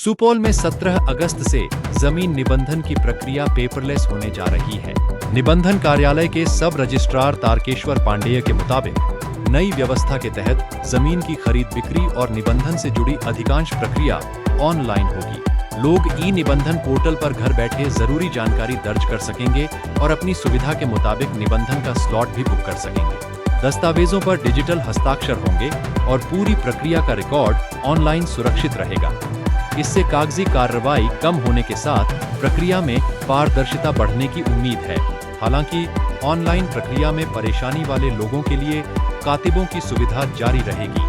सुपौल में 17 अगस्त से जमीन निबंधन की प्रक्रिया पेपरलेस होने जा रही है। निबंधन कार्यालय के सब रजिस्ट्रार तारकेश्वर पांडेय के मुताबिक नई व्यवस्था के तहत जमीन की खरीद बिक्री और निबंधन से जुड़ी अधिकांश प्रक्रिया ऑनलाइन होगी। लोग ई निबंधन पोर्टल पर घर बैठे जरूरी जानकारी दर्ज कर सकेंगे और अपनी सुविधा के मुताबिक निबंधन का स्लॉट भी बुक कर सकेंगे। दस्तावेजों पर डिजिटल हस्ताक्षर होंगे और पूरी प्रक्रिया का रिकॉर्ड ऑनलाइन सुरक्षित रहेगा। इससे कागजी कार्रवाई कम होने के साथ प्रक्रिया में पारदर्शिता बढ़ने की उम्मीद है। हालांकि ऑनलाइन प्रक्रिया में परेशानी वाले लोगों के लिए कातिबों की सुविधा जारी रहेगी।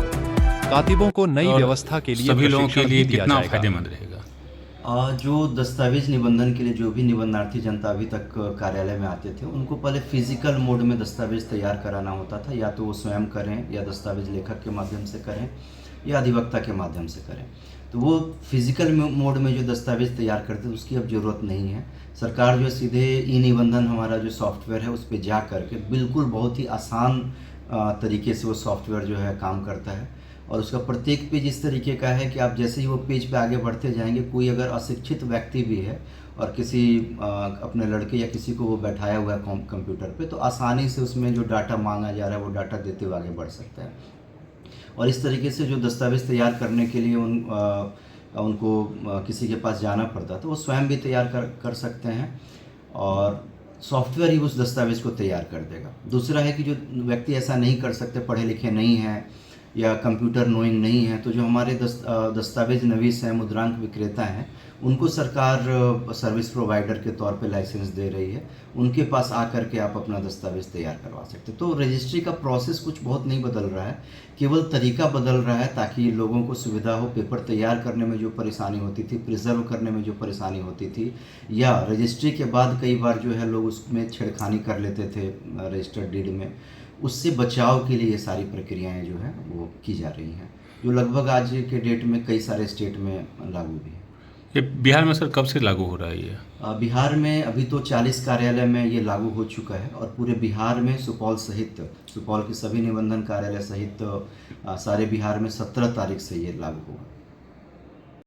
कातिबों को नई व्यवस्था के लिए सभी लोगों के लिए दिया कितना जाएगा। फायदेमंद रहेगा? जो दस्तावेज निबंधन के लिए जो भी निबंधनार्थी जनता अभी तक कार्यालय में आते थे, उनको पहले फिजिकल मोड में दस्तावेज तैयार कराना होता था। या तो वो स्वयं करें, या दस्तावेज लेखक के माध्यम से करें, या अधिवक्ता के माध्यम से करें। तो वो फिजिकल मोड में जो दस्तावेज तैयार करते थे, उसकी अब ज़रूरत नहीं है। सरकार जो सीधे ई निबंधन हमारा जो सॉफ्टवेयर है उस पर जा करके बिल्कुल बहुत ही आसान तरीके से वो सॉफ्टवेयर जो है काम करता है। और उसका प्रत्येक पेज इस तरीके का है कि आप जैसे ही वो पेज पे आगे बढ़ते जाएंगे, कोई अगर अशिक्षित व्यक्ति भी है और किसी अपने लड़के या किसी को वो बैठाया हुआ है कंप्यूटर पे, तो आसानी से उसमें जो डाटा मांगा जा रहा है वो डाटा देते हुए आगे बढ़ सकता है। और इस तरीके से जो दस्तावेज तैयार करने के लिए उनको किसी के पास जाना पड़ता था, वो स्वयं भी तैयार कर सकते हैं और सॉफ्टवेयर ही उस दस्तावेज को तैयार कर देगा। दूसरा है कि जो व्यक्ति ऐसा नहीं कर सकते, पढ़े लिखे नहीं हैं या कंप्यूटर नोइंग नहीं है, तो जो हमारे दस्तावेज नवीस हैं, मुद्रांक विक्रेता हैं, उनको सरकार सर्विस प्रोवाइडर के तौर पे लाइसेंस दे रही है। उनके पास आकर के आप अपना दस्तावेज तैयार करवा सकते हैं। तो रजिस्ट्री का प्रोसेस कुछ बहुत नहीं बदल रहा है, केवल तरीका बदल रहा है ताकि लोगों को सुविधा हो। पेपर तैयार करने में जो परेशानी होती थी, प्रिजर्व करने में जो परेशानी होती थी, या रजिस्ट्री के बाद कई बार जो है लोग उसमें छेड़खानी कर लेते थे रजिस्टर्ड डीड में, उससे बचाव के लिए ये सारी प्रक्रियाएं जो हैं वो की जा रही हैं, जो लगभग आज के डेट में कई सारे स्टेट में लागू भी है। ये बिहार में सर कब से लागू हो रहा है ये? बिहार में अभी तो 40 कार्यालय में ये लागू हो चुका है और पूरे बिहार में सुपौल के सभी निबंधन कार्यालय सहित सारे बिहार में 17 तारीख से ये लागू होगा।